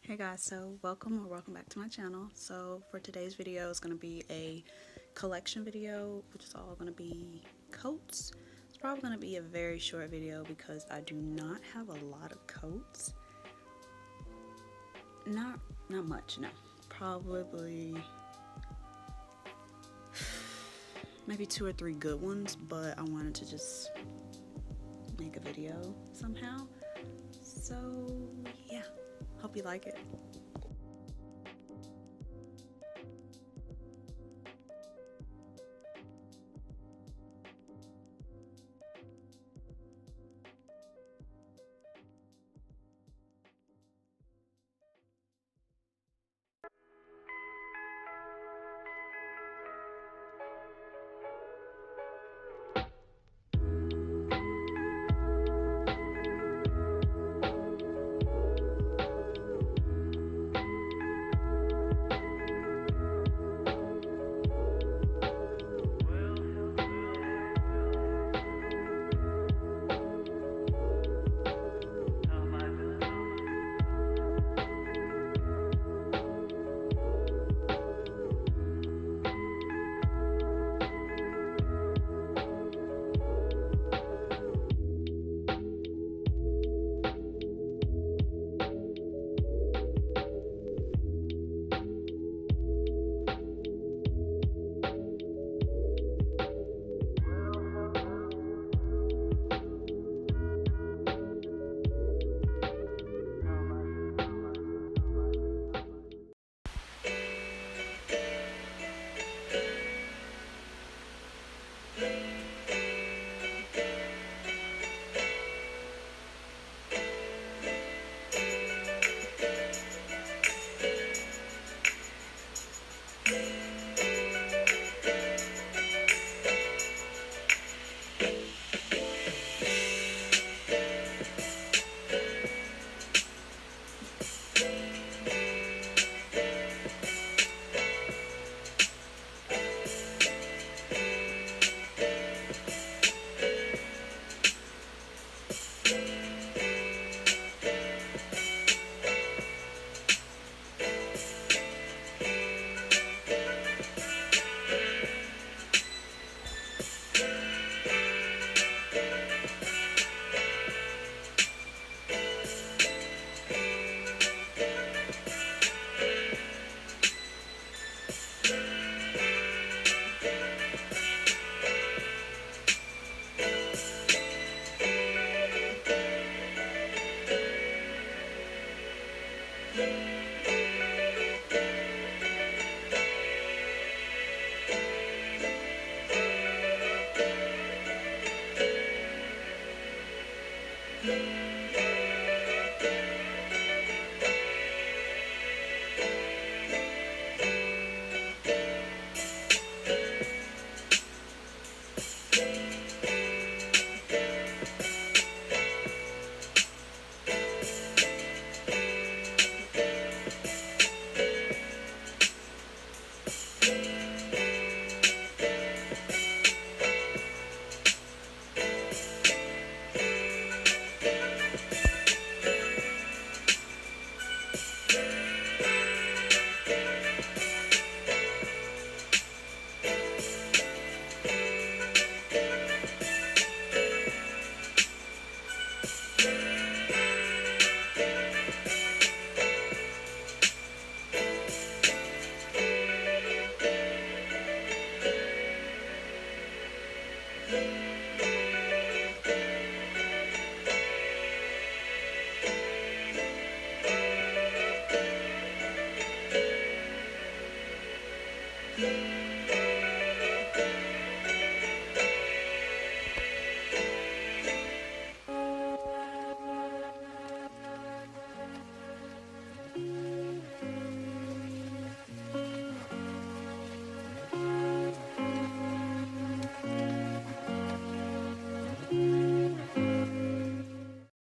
Hey guys, so welcome back to my channel. So for today's video is going to be a collection video, which is all going to be coats. It's probably going to be a very short video because I do not have a lot of coats. Not much, no. Probably maybe 2 or 3 good ones, but I wanted to just make a video somehow. So yeah, hope you like it.